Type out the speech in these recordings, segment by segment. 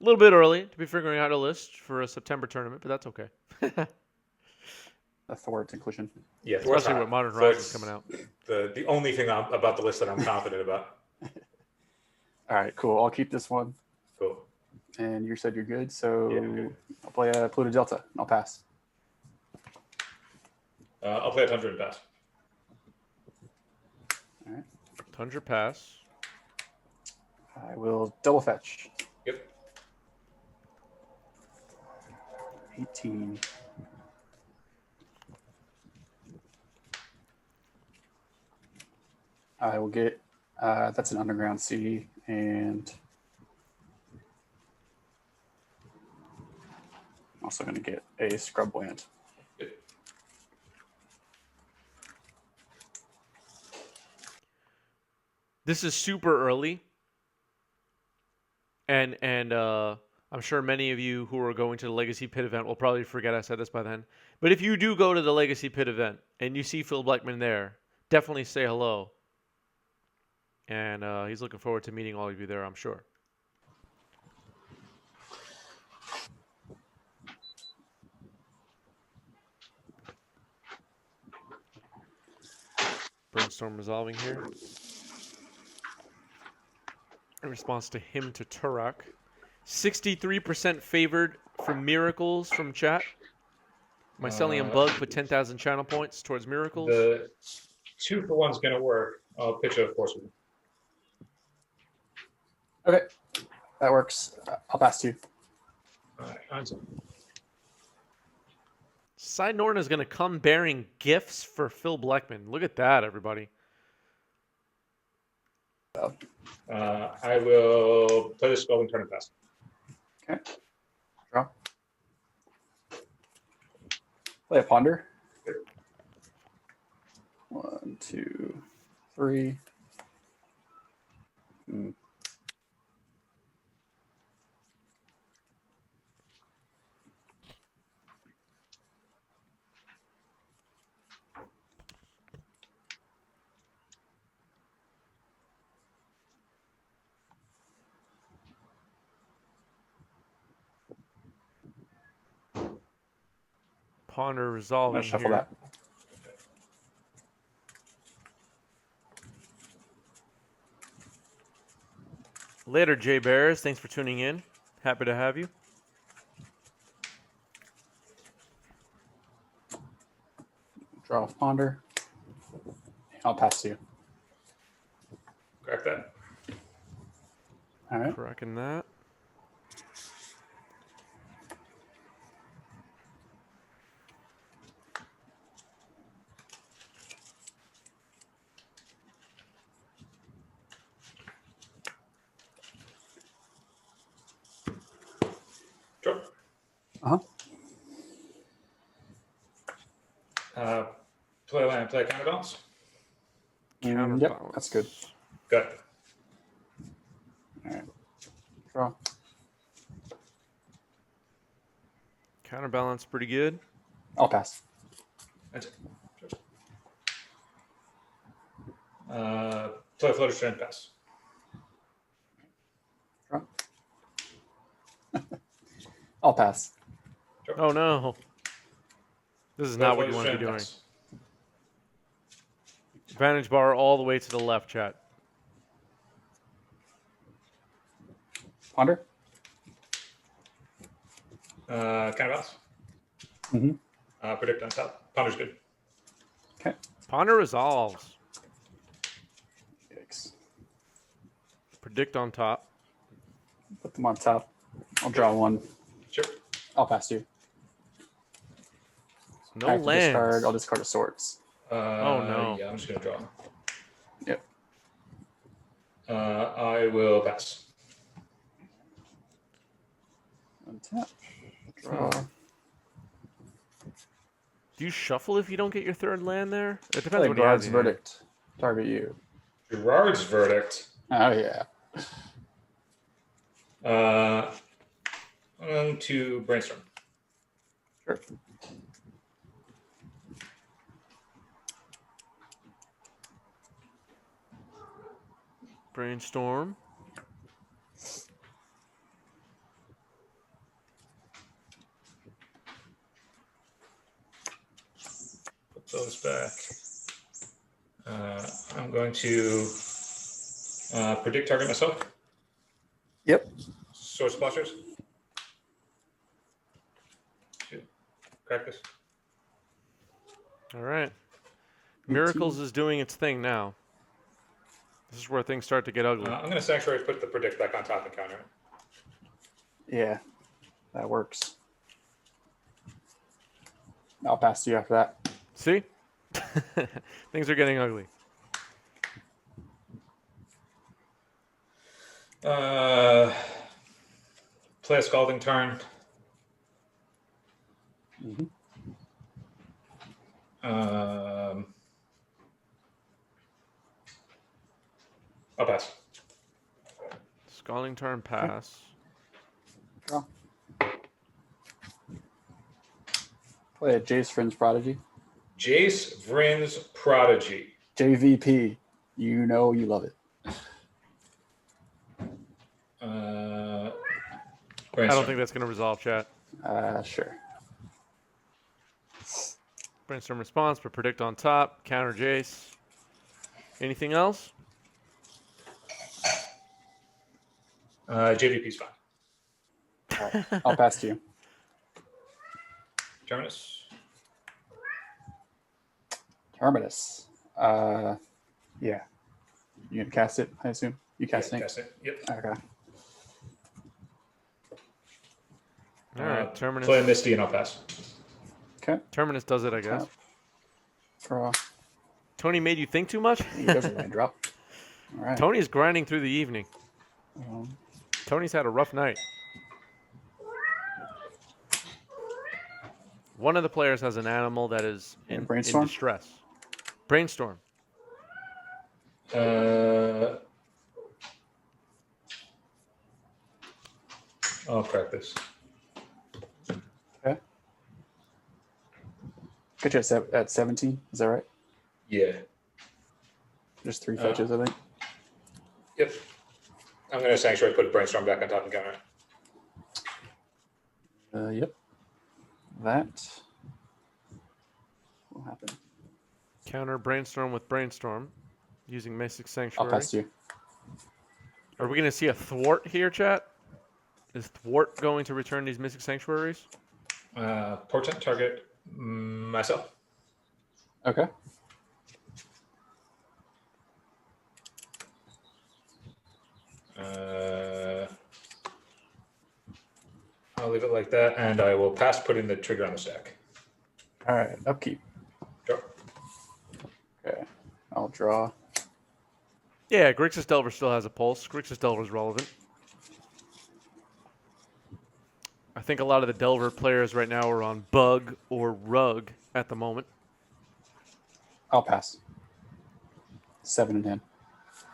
A little bit early to be figuring out a list for a September tournament, but that's okay. The Thor's inclusion. Yeah, Especially with Modern Horizons coming out. The only thing about the list that I'm confident about. All right, cool. I'll keep this one. Cool. And you said you're good, so Yeah, I'm good. I'll play a Pluto Delta. And I'll pass. I'll play a Tundra and pass. All right. Tundra pass. I will double fetch. Yep. 18. I will get, that's an underground sea, and I'm also going to get a scrub land. This is super early. And I'm sure many of you who are going to the Legacy Pit event will probably forget I said this by then. But if you do go to the Legacy Pit event and you see Phil Blackman there, definitely say hello. And he's looking forward to meeting all of you there, I'm sure. Brainstorm resolving here. In response to him to Turok. 63% favored for Miracles from chat. Mycelium Bug put 10,000 channel points towards Miracles. The 2-for-1's going to work. I'll pitch a force with you. Okay, that works. I'll pass to you. All right, hands up. Side Norton is going to come bearing gifts for Phil Blackman. Look at that, everybody. I will play the spell and turn it past. Okay. Draw. Play a ponder. 1, 2, 3. Ponder I'm resolving going to shuffle here. that. Later, Jay Bears. Thanks for tuning in. Happy to have you. Draw a ponder. I'll pass to you. Crack that. All right. Cracking that. Sure. Play land, play counterbalance. Yep, that's good. Good. All right. Draw. Counterbalance pretty good. I'll pass. That's it. Play floater strand pass. Draw. I'll pass. Sure. Oh, no. This is not what you want to be doing. Pass. Advantage bar all the way to the left, chat. Ponder. Counterbalance. Predict on top. Ponder's good. Okay. Ponder resolves. Yikes. Predict on top. Put them on top. I'll draw one. Sure. I'll pass to you. No I have to lands. discard. I'll discard a swords. Oh, no. Yeah, I'm just going to draw. Yep. I will pass. Untap. Draw. Do you shuffle if you don't get your third land there? It depends Play what he has Guard's in hand. Verdict. Target you. Gerard's verdict. Oh, yeah. On to brainstorm. Sure. Brainstorm. fill this back. I'm going to predict target myself. Yep. Sword splashers. Crack this. All right. 18. Miracles is doing its thing now. This is where things start to get ugly. I'm going to sanctuary, put the predict back on top and counter it. Yeah, that works. I'll pass to you after that. See? Things are getting ugly. Play a scalding turn. Mm-hmm. I'll pass. Scalding turn pass. Draw. Play a Jace Fringe Prodigy. Jace Vryn's Prodigy. JVP. You know you love it. I don't think that's going to resolve, chat. Sure. Brainstorm response, but predict on top. Counter Jace. Anything else? JVP's fine. All right. I'll pass to you. Terminus. Terminus. Yeah. You gonna cast it, I assume? You casting? Cast it. Yep. Okay. All right, Terminus. Play a Misty and I'll pass. Okay. Terminus does it, I guess. Tap. Draw. Tony made you think too much? He does a land drop. All right. Tony's grinding through the evening. Um, Tony's had a rough night. One of the players has an animal that is in Brainstorm? distress. Brainstorm. I'll crack this. okay. Get you at 17. Is that right? Yeah. Just 3 fetches, I think. Yep. I'm going to sanctuary, put Brainstorm back on top and counter it. Yep. That will happen. Counter Brainstorm with Brainstorm using Mystic I'll Sanctuary. pass to you. Are we going to see a thwart here, chat? Is thwart going to return these Mystic Sanctuaries? Portent target myself. Okay. I'll leave it like that, and I will pass putting the trigger on the stack. All right. Upkeep. Draw. Okay. I'll draw. Yeah, Grixis Delver still has a pulse. Grixis Delver is relevant. I think a lot of the Delver players right now are on Bug or Rug at the moment. I'll pass. 7 in hand.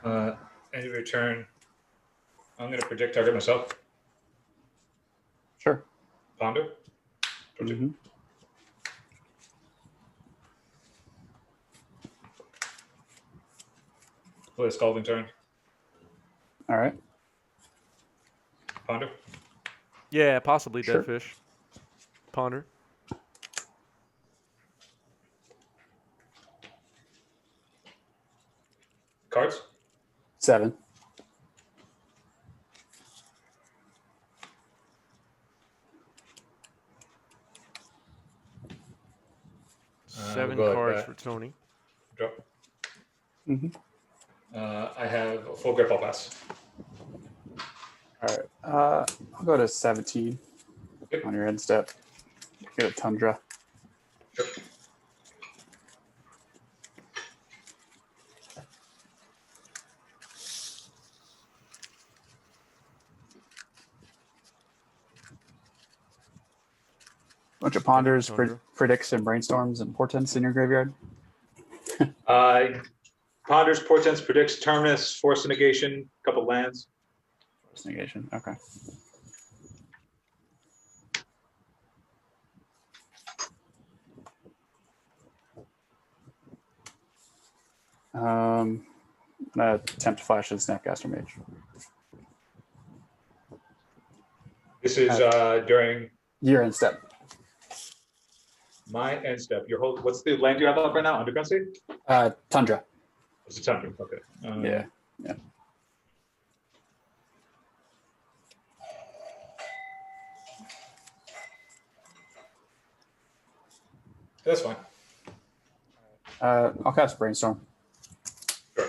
End of your turn. I'm going to predict target myself. Sure. Ponder. Mm-hmm. Play a scalding turn. All right. Ponder. Yeah, possibly Sure. Dead Fish. Ponder. Cards. 7. Seven we'll go like cards that. for Tony. Draw. Mm-hmm. I have a full grip. I'll pass. All right. I'll go to 17 Yep. on your end step. Get a Tundra. Sure. Bunch of ponders, Tundra. predicts, and brainstorms and portents in your graveyard. Ponders, portents, predicts, terminus, force negation, couple lands. Force negation. Okay. I'm gonna attempt to flash the Snapcaster Mage. This is during Year end step. my end step. Your whole. What's the land you have up right now? Underground Sea? Tundra. It's a tundra. Okay. Yeah. That's fine. I'll cast Brainstorm. Sure.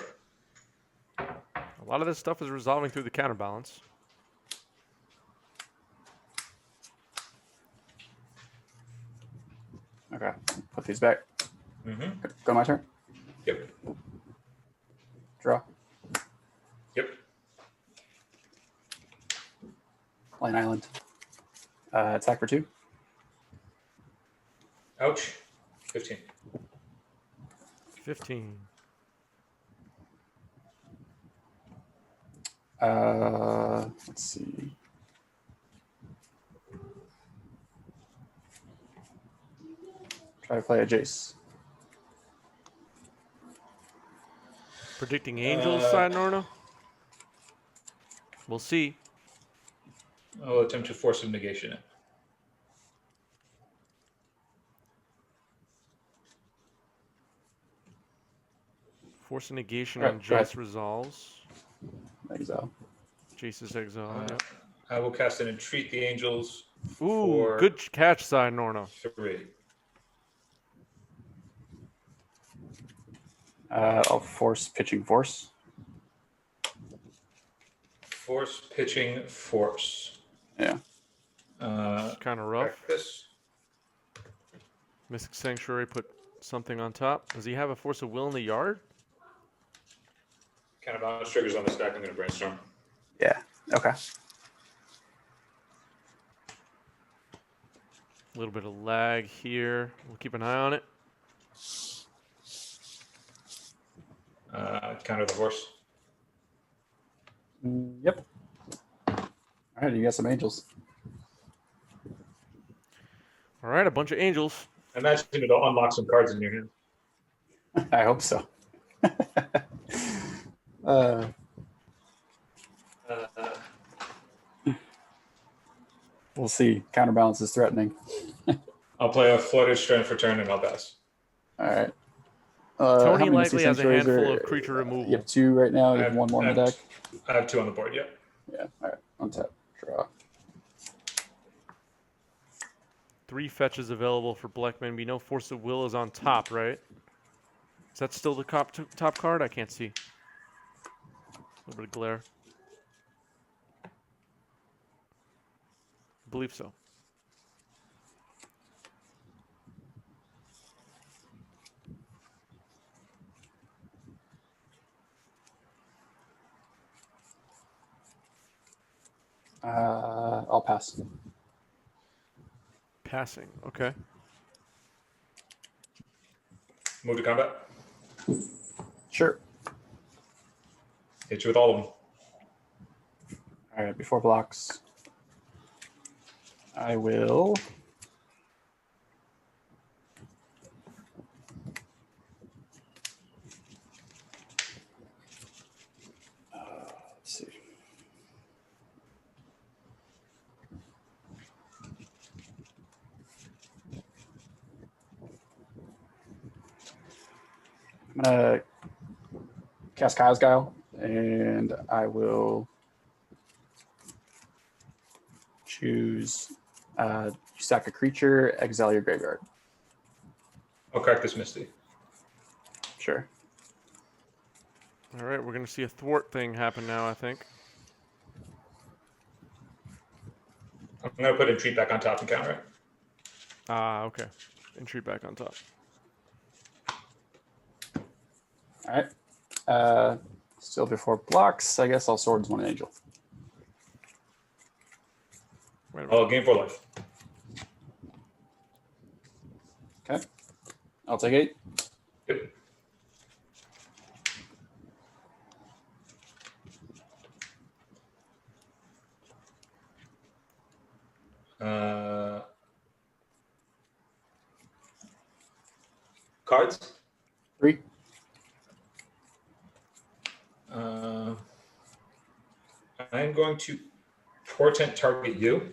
A lot of this stuff is resolving through the counterbalance. Okay. Put these back. Mm-hmm. Go my turn. Yep. Draw. Yep. Plain Island. Attack for 2. Ouch. 15. 15. Let's see. Try to play a Jace. Predicting Angels side, Norna? We'll see. I'll attempt to force some negation in. Force a negation Alright, on go ahead. Jace resolves. Exile. Jace's exile. Yep. I will cast an Entreat the Angels Ooh, for good catch, side, Norna. 3. I'll force pitching force. Force pitching force. Yeah. It's kind of rough. This. Mystic Sanctuary put something on top. Does he have a Force of Will in the yard? Kind of balance triggers on this deck. I'm going to brainstorm. Yeah. Okay. A little bit of lag here. We'll keep an eye on it. Counter the horse. Yep. All right, you got some angels. All right, a bunch of angels. I imagine it'll unlock some cards in your hand. I hope so. We'll see. Counterbalance is threatening. I'll play a floated strength for turn and I'll pass. All right. Tony how many likely has a Sanctuaries handful are- of creature removal. You have 2 right now. You I have have- 1 more I in the have- deck. I have 2 on the board, yeah. Yeah. All right. Untap. Draw. 3 fetches available for Blackman. We know Force of Will is on top, right? Is that still the top card? I can't see. A little bit of glare. I believe so. I'll pass. Passing. Okay. Move to combat. Sure. Hit you with all of them. All right. Before blocks, I will. Let's see. I'm gonna cast Kyle's Guile, and I will choose you sack a creature, exile your graveyard. I'll crack this Misty. Sure. All right, we're going to see a thwart thing happen now, I think. I'm going to put Entreat back on top and counter it. Ah, okay. Entry back on top. All right. Still before blocks, I guess I'll Swords one Angel. Wait a minute. Oh, game 4 life. Okay. I'll take 8. Yep. Cards. 3. I'm going to portent target you.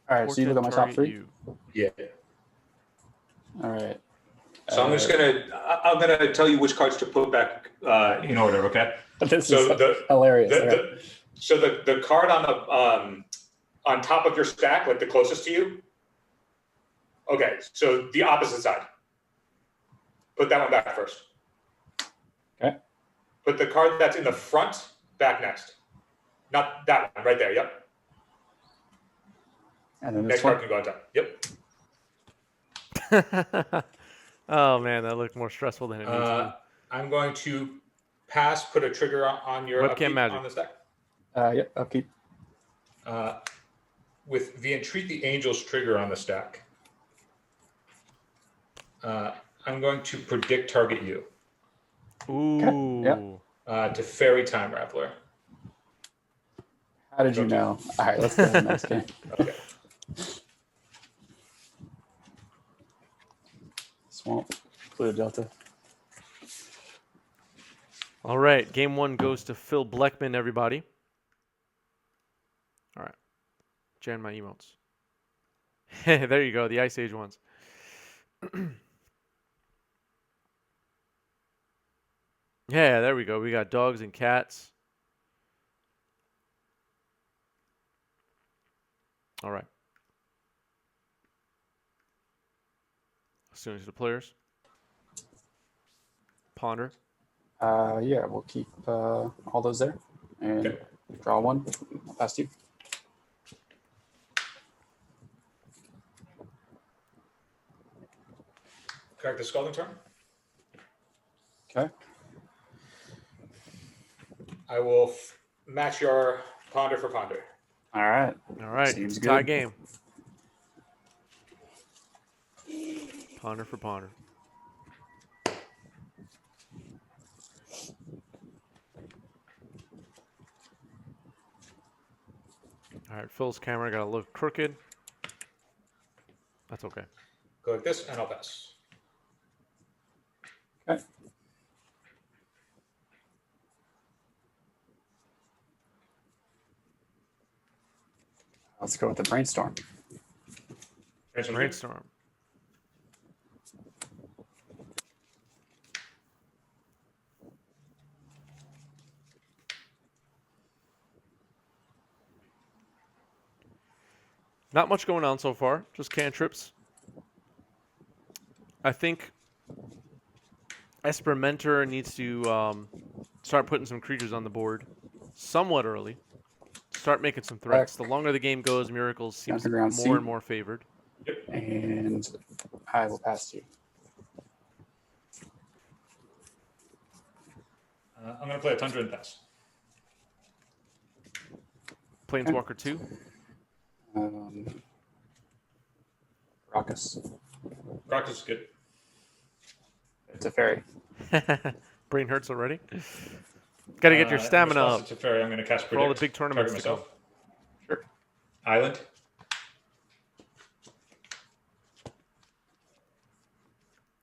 All right. So you look at my top Portent 3. target you. Yeah. All right. So I'm gonna tell you which cards to put back in order. Okay. This So is hilarious. Okay. the card on top of your stack, like the closest to you. Okay, so the opposite side. Put that one back first. Okay. Put the card that's in the front back next. Not that one right there. Yep. And then Next this one. card can go on top. Yep. Oh man, that looked more stressful than it needs to. I'm going to pass. Put a trigger on your Webcam upkeep magic. on the stack. Yep. Upkeep. With the Entreat the Angels trigger on the stack, I'm going to predict target you. Ooh. Yep. To Fairy Time Raveler. How did you know? All right, let's go to the next game. Okay. Swamp. Pluto Delta. All right, game one goes to Phil Bleckman, everybody. All right. Jan my emotes. There you go, the Ice Age ones. Yeah, there we go. We got dogs and cats. All right. As soon as the players. Ponder. Yeah, we'll keep all those there and Okay. draw one. I'll pass to you. Correct the Scalding Turn. Okay. I will match your Ponder for Ponder. All right. All right. Seems It's a tie good. game. Ponder for Ponder. All right, Phil's camera got to look crooked. That's okay. Go like this, and I'll pass. Okay. Let's go with the brainstorm. Brainstorm. Not much going on so far. Just cantrips. I think Esper Mentor needs to start putting some creatures on the board somewhat early. Start making some threats. The longer the game goes, Miracles seems Underground more Sea. and more favored. And I will pass to you. I'm going to play a Tundra and pass. Planeswalker 2. Raucous. Raucous is good. It's a fairy. Brain hurts already. Got to get your stamina in up response to Fairy, I'm going to cast for all the Predict. big tournaments Target to come. myself. Sure. Island.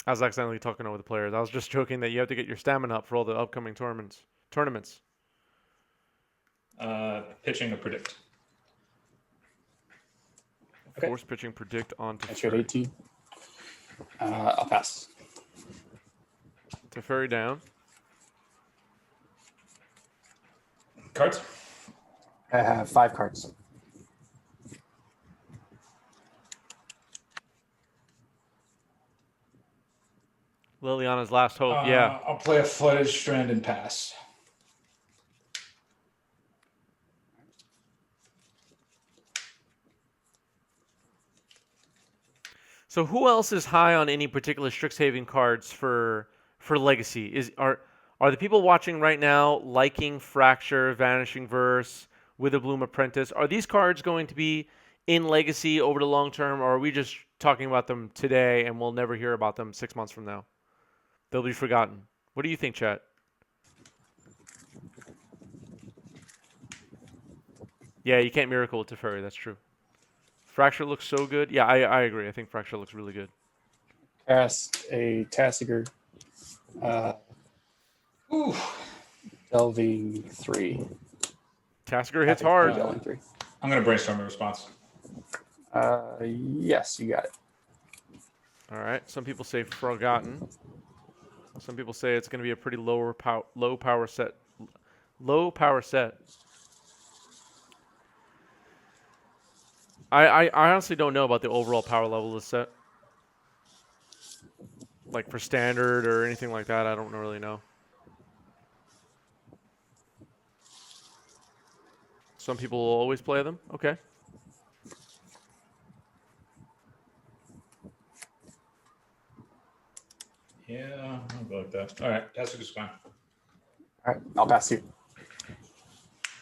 I was accidentally talking over the players. I was just joking that you have to get your stamina up for all the upcoming tournaments. Pitching a Predict. Okay. Force pitching Predict onto That's you at 18. I'll pass. Teferi down. Cards. I have 5 cards. Liliana's last hope. Yeah. I'll play a Flooded Strand and pass. So who else is high on any particular Strixhaven cards for Legacy? Are the people watching right now liking Fracture, Vanishing Verse, Witherbloom Apprentice? Are these cards going to be in Legacy over the long term, or are we just talking about them today and we'll never hear about them 6 months from now? They'll be forgotten. What do you think, chat? Yeah, you can't miracle with Teferi. That's true. Fracture looks so good. Yeah, I agree. I think Fracture looks really good. Cast a Tasigur. Delving 3. Tasigur hits hard. Delving 3. I'm going to brainstorm a response. Yes, you got it. All right. Some people say Forgotten. Some people say it's going to be a pretty low power set. Low power set. I honestly don't know about the overall power level of the set. Like for standard or anything like that, I don't really know. Some people will always play them. Okay. Yeah, I'll go with that. All right, that's a good fine. All right, I'll pass you.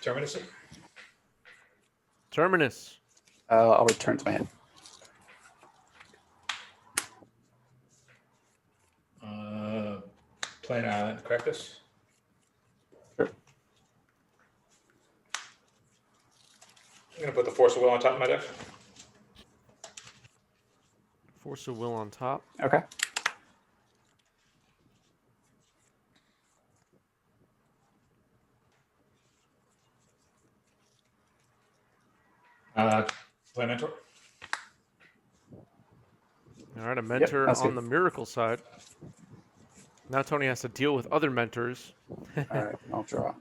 Terminus. Terminus. I'll return to my hand. Play an island. Correct this. Sure. I'm gonna put the Force of Will on top of my deck. Force of Will on top. Okay. Play mentor. All right, a mentor that's on good. the Miracle side. Now Tony has to deal with other mentors. All right, I'll draw.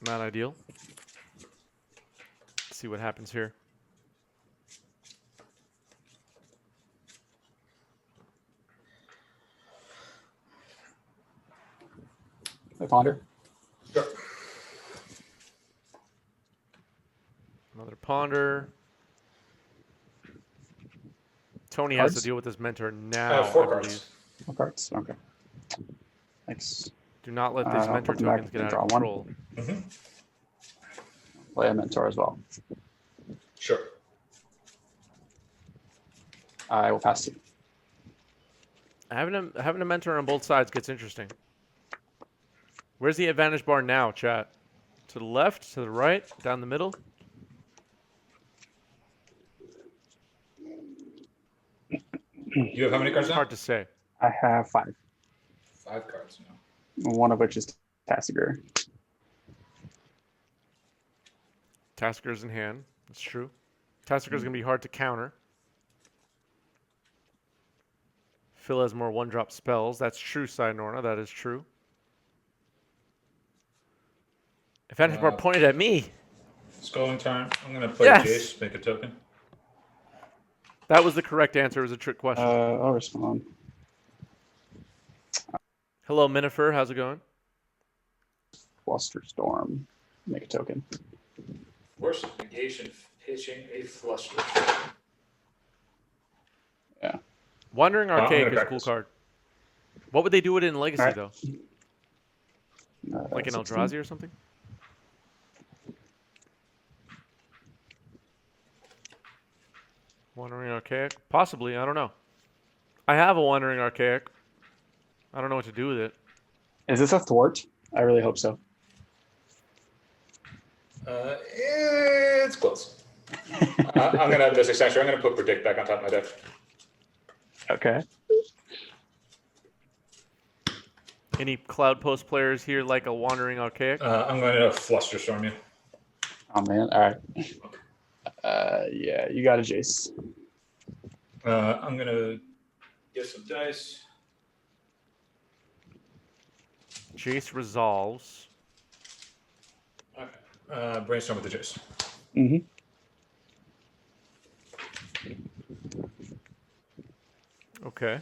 Not ideal. Let's see what happens here. I ponder. Sure. Another ponder. Tony has to Cards? deal with this mentor now. 4 I cards. believe. No cards. Okay. Thanks. Do not let these I'll mentor put them back tokens get and out of draw control. Mm-hmm. Play a mentor as well. Sure. I will pass you. Having a mentor on both sides gets interesting. Where's the advantage bar now, chat? To the left, to the right, down the middle? You have how many cards now? Hard to say. I have 5. 5 cards now. One of which is Tassiger. Tasker's in hand. That's true. Tasker's going to be hard to counter. Phil has more one-drop spells. That's true, Sinorna. That is true. Advantage bar pointed at me. Sculling time. I'm gonna play Yes! Jace. Make a token. That was the correct answer. It was a trick question. I'll respond. Hello, Minifer. How's it going? Flusterstorm. Make a token. Worst negation pitching a fluster. Yeah. Wandering I'm Archaic gonna is a cool practice. card. What would they do with it in Legacy, Alright. though? Like an 16. Eldrazi or something? Wandering Archaic? Possibly. I don't know. I have a Wandering Archaic. I don't know what to do with it. Is this a thwart? I really hope so. It's close. I'm gonna this extension. I'm gonna put Predict back on top of my deck. Okay. Any Cloud Post players here like a Wandering Archaic? I'm going to Flusterstorm you. Oh man. All right. Yeah, you got a Jace. I'm gonna get some dice. Jace resolves. Okay. Brainstorm with the Jace. Mm-hmm. Okay.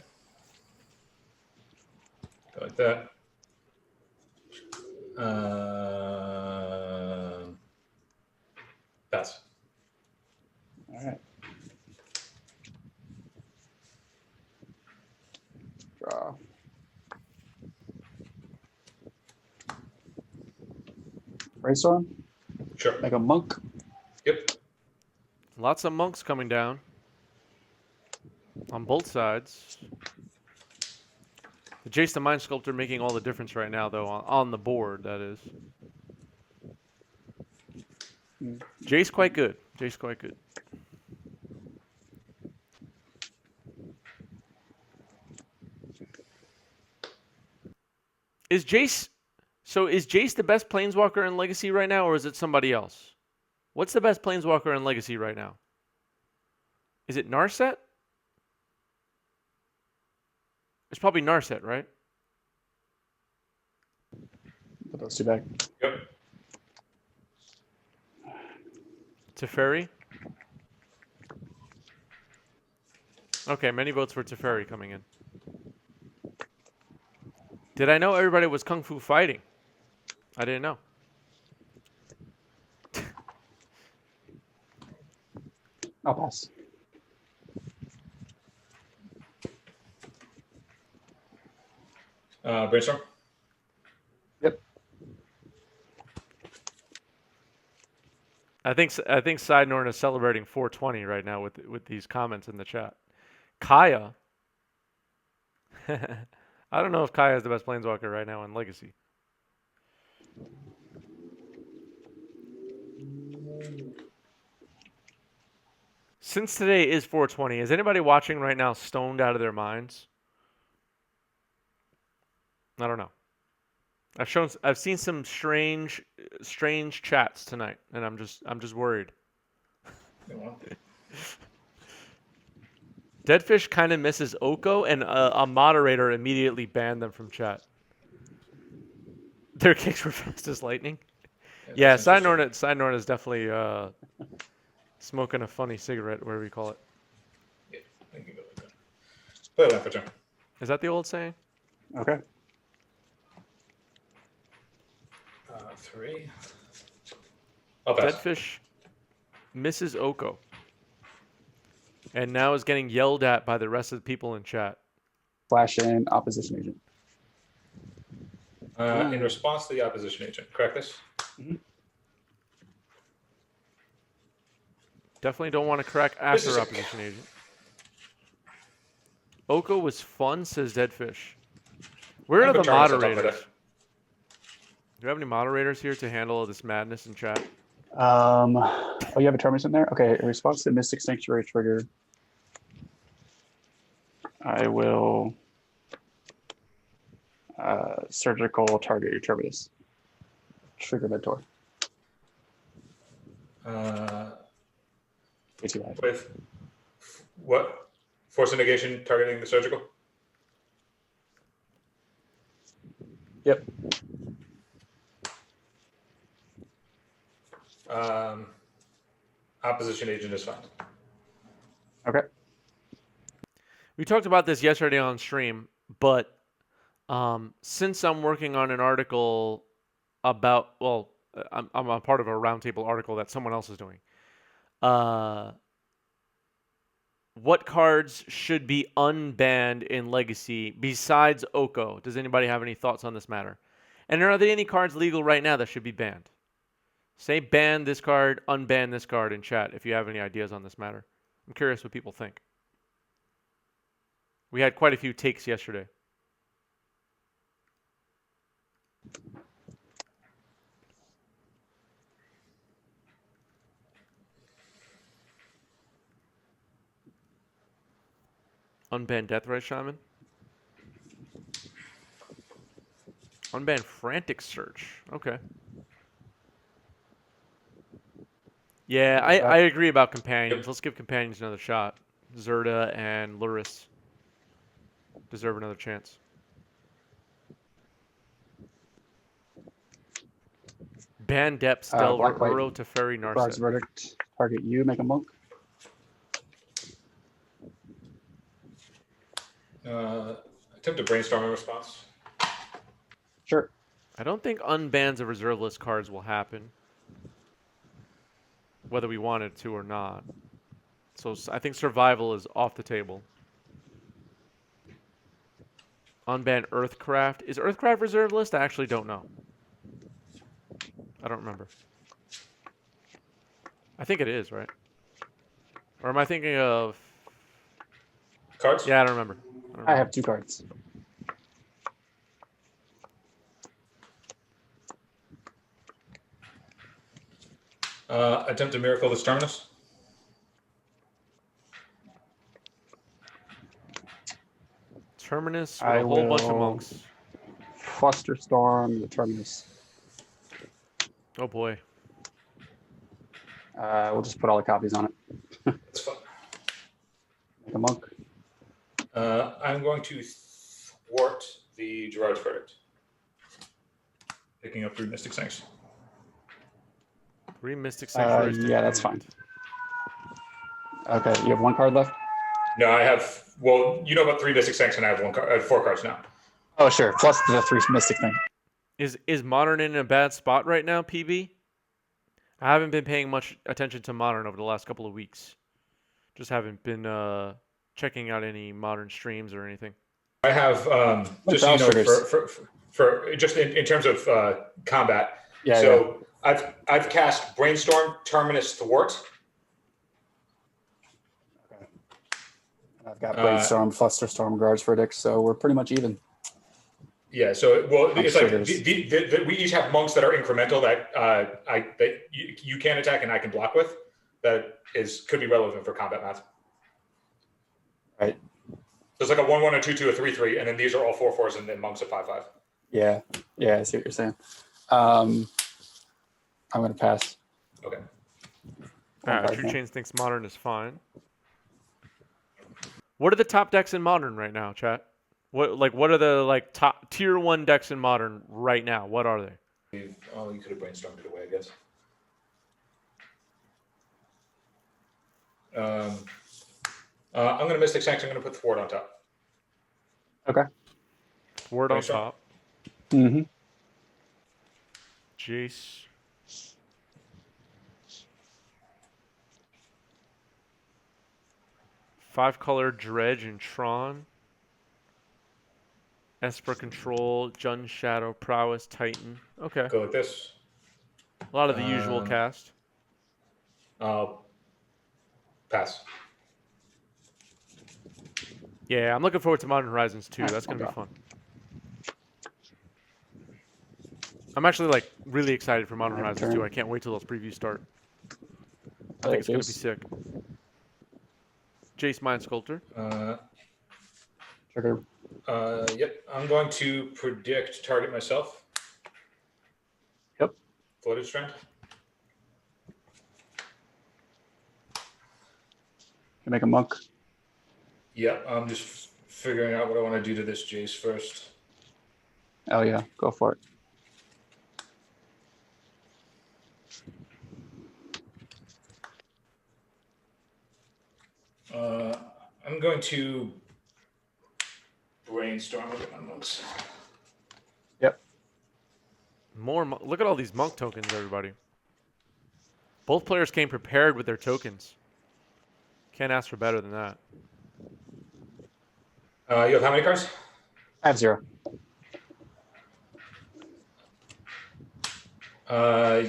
Go like that. Pass. All right. Draw. Brainstorm. Sure. Like a monk. Yep. Lots of monks coming down. On both sides. The Jace the Mind Sculptor making all the difference right now, though, on the board, that is. Jace quite good. Jace quite good. Is Jace the best Planeswalker in Legacy right now, or is it somebody else? What's the best Planeswalker in Legacy right now? Is it Narset? It's probably Narset, right? Put those two back. Yep. Teferi? Okay, many votes for Teferi coming in. Did I know everybody was Kung Fu fighting? I didn't know. I'll pass. Brainstorm. Yep. I think Side Norton is celebrating 420 right now with these comments in the chat. Kaya. I don't know if Kaya is the best Planeswalker right now in Legacy. Since today is 420, is anybody watching right now stoned out of their minds? I don't know. I've seen some strange chats tonight, and I'm just worried. Deadfish kind of misses Oko, and a moderator immediately banned them from chat. Their kicks were fast as lightning. Yeah, that's interesting. Side Norton is definitely smoking a funny cigarette, whatever you call it. Yeah, I can go like that. Play that for turn. Is that the old saying? Okay. 3. I'll pass. Deadfish misses Oko, and now is getting yelled at by the rest of the people in chat. Flash in opposition agent. In response to the opposition agent. Correct this? Definitely don't want to crack This is after a- opposition agent. Oko was fun, says Deadfish. Where I are have a the terminus on top of moderators? that. Do you have any moderators here to handle this madness in chat? Oh, you have a terminus in there? Okay, in response to Mystic Sanctuary trigger, I will surgical target your terminus. Trigger mentor. Way too high. With what? Force of negation targeting the surgical? Yep. Opposition agent is fine. Okay. We talked about this yesterday on stream, but since I'm working on an article about, well, I'm a part of a roundtable article that someone else is doing. What cards should be unbanned in Legacy besides Oko? Does anybody have any thoughts on this matter? And are there any cards legal right now that should be banned? Say ban this card, unban this card in chat if you have any ideas on this matter. I'm curious what people think. We had quite a few takes yesterday. Unban Deathrise Shaman. Unban Frantic Search. Okay. Yeah, I agree about companions. Yep. Let's give companions another shot. Zerda and Luris deserve another chance. Ban Depths, Delver, Black White. Uro, Teferi, Frog's Narset. verdict. Target you, make a monk. Attempt to brainstorm in response. Sure. I don't think unbans of reserve list cards will happen, whether we wanted to or not. So I think survival is off the table. Unban Earthcraft. Is Earthcraft reserve list? I actually don't know. I don't remember. I think it is, right? Or am I thinking of... Cards? Yeah, I don't remember. I have 2 cards. Attempt to miracle this terminus. Terminus with I a whole bunch of will- monks. Flusterstorm the terminus. Oh boy. We'll just put all the copies on it. That's fine. Make a monk. I'm going to thwart the Gerard's verdict. Picking up 3 Mystic Sinks. 3 Mystic Sanctuaries. to Yeah, that's hand. fine. Okay, you have 1 card left? No, I have. Well, you know about 3 Mystic Sinks, and I have 4 cards now. Oh, sure. Plus the 3 Mystic thing. Is Modern in a bad spot right now, PB? I haven't been paying much attention to Modern over the last couple of weeks. Just haven't been checking out any Modern streams or anything. I have just so you know for just in terms of combat. Yeah. So I've cast Brainstorm, Terminus, Thwart. Okay. I've got Brainstorm, Flusterstorm, Guards Verdict, so we're pretty much even. Yeah. So it's like Triggers. we each have monks that are incremental that you can attack and I can block with. That could be relevant for combat math. Right. So it's like a 1/1, a 2/2, a 3/3, and then these are all 4/4s and then monks at 5/5. Yeah. Yeah, I see what you're saying. I'm going to pass. Okay. True Chains thinks Modern is fine. What are the top decks in Modern right now, chat? What are the top tier 1 decks in Modern right now? What are they? Oh, you could have brainstormed it away, I guess. I'm going to Mystic Sanction. I'm going to put Thwart on top. Okay. Word on Brainstorm. top. Mm-hmm. Jace. Five-color Dredge and Tron. Esper Control, Jun Shadow, Prowess, Titan. Okay. Go with this. A lot of the usual cast. Pass. Yeah, I'm looking forward to Modern Horizons 2. That's going to be fun. I'm actually really excited for Modern Horizons 2. I can't wait till those previews start. I think it's going to be sick. Jace Mind Sculptor. Trigger. Yep. I'm going to predict target myself. Yep. Floated Strength. Can make a monk. Yep. I'm just figuring out what I want to do to this Jace first. Oh yeah, go for it. I'm going to brainstorm. Look at my notes. Yep. Look at all these monk tokens, everybody. Both players came prepared with their tokens. Can't ask for better than that. You have how many cards? I have 0.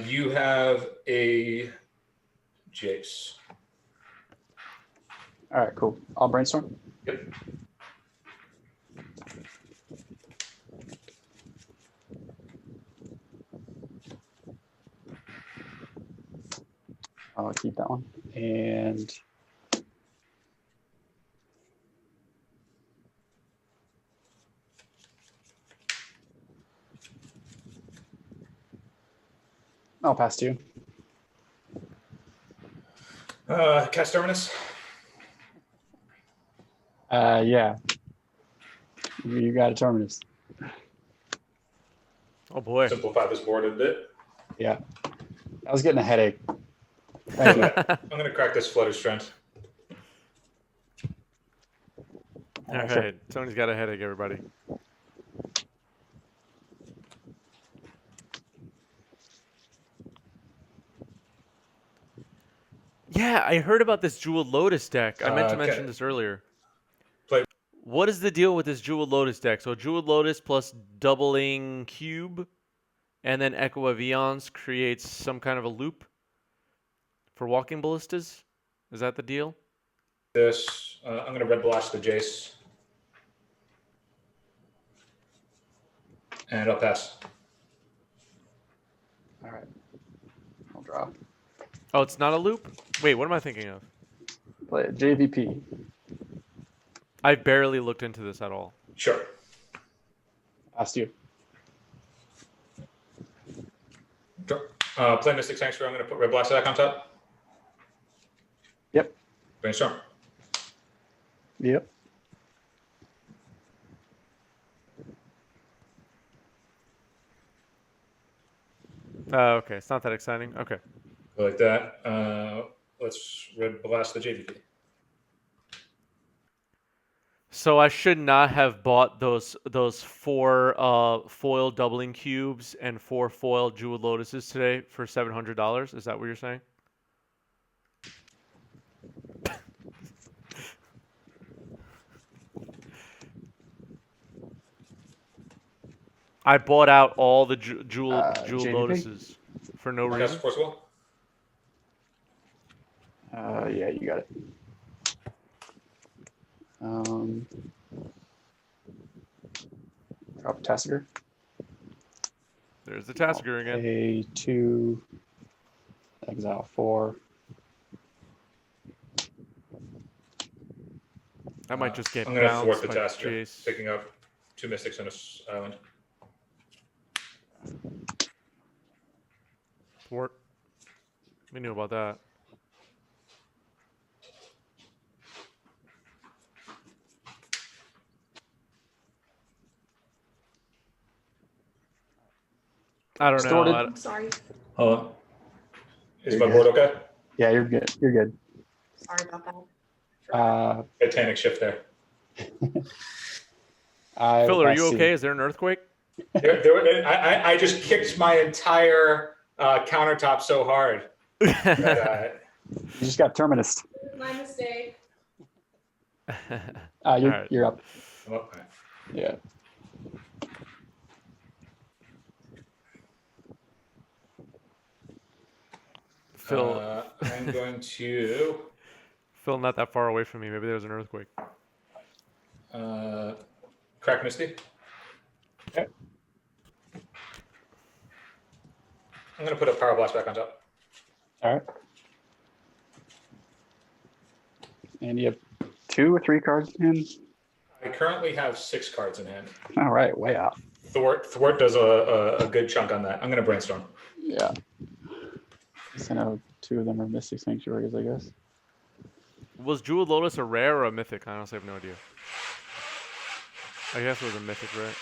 You have a Jace. All right, cool. I'll brainstorm. Yep. I'll keep that one. And I'll pass to you. Cast Terminus. Yeah. You got a Terminus. Oh boy. Simplify this board a bit. Yeah. I was getting a headache. Thank you. I'm going to crack this Floated Strength. All right. Tony's got a headache, everybody. Yeah, I heard about this Jeweled Lotus deck. I meant to mention this earlier. Play. What is the deal with this Jeweled Lotus deck? So Jeweled Lotus plus doubling Cube, and then Echo of Eons creates some kind of a loop for Walking Ballistas? Is that the deal? This. I'm going to Red Blast the Jace. And I'll pass. All right. I'll draw. Oh, it's not a loop? Wait, what am I thinking of? Play it. JVP. I barely looked into this at all. Sure. Pass to you. Play Mystic Sanctuary. I'm going to put Red Blast back on top. Brainstorm. Yep. Okay, it's not that exciting. Okay. Like that. Let's red blast the JVP. So I should not have bought those 4 foil doubling cubes and 4 foil jeweled lotuses today for $700. Is that what you're saying? I bought out all the jeweled JVP? lotuses for no Cast reason. Force Wall. Yeah, you got it. Drop Tassiger. There's the Tasker again. A 2. Exile 4. I might just get I'm going to thwart bounced the by Tasker, Jace. picking up 2 Mystics on this island. Thwart. We knew about that. I don't Distorted. know. I'm sorry. Hold on. Is You're my board okay? Yeah, you're good. You're good. Sorry about that. Titanic shift there. Phil, are let's you see. okay? Is there an earthquake? I just kicked my entire countertop so hard that You just got Terminus. My mistake. Alright. You're up. okay. Yeah. Phil, I'm going to Phil, not that far away from me. Maybe there's an earthquake. crack Misty. Okay. I'm going to put a Power Blast back on top. All right. And you have 2 or 3 cards in hand? I currently have 6 cards in hand. All right, way out. Thwart does a good chunk on that. I'm going to brainstorm. Yeah. I know 2 of them are Mystic Sanctuaries, I guess. Was Jeweled Lotus a rare or a mythic? I honestly have no idea. I guess it was a mythic, right?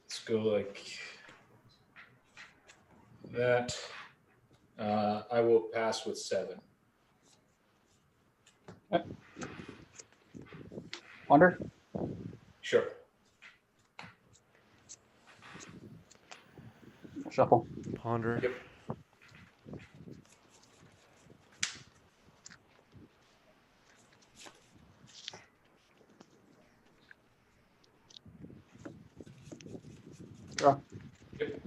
Let's go like that. I will pass with 7. Wonder? Sure. Shuffle. Ponder. Yep. Draw. Yep.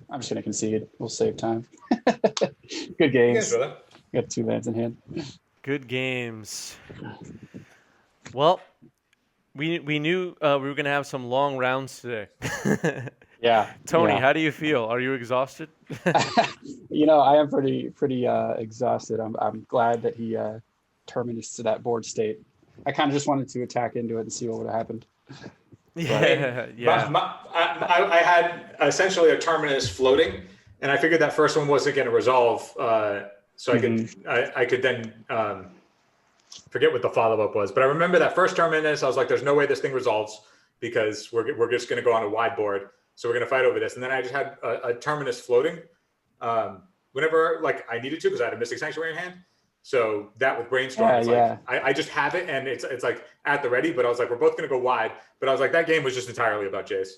I'm just gonna concede. We'll save time. Good Yes, games. brother. Got 2 lands in hand. Good games. Well, we knew we were gonna have some long rounds today. Yeah. Tony, yeah. how do you feel? Are you exhausted? I am pretty exhausted. I'm glad that he terminates to that board state. I kind of just wanted to attack into it and see what would have happened. Yeah, yeah. I had essentially a terminus floating, and I figured that first one wasn't going to resolve, so I could then forget what the follow up was. But I remember that first terminus. I was like, "There's no way this thing resolves because we're just going to go on a wide board, so we're going to fight over this." And then I just had a terminus floating whenever like I needed to because I had a Mystic Sanctuary in hand. So that with brainstorm, it's like I just have it and it's like at the ready. But I was like, we're both going to go wide. But I was like, that game was just entirely about Jace.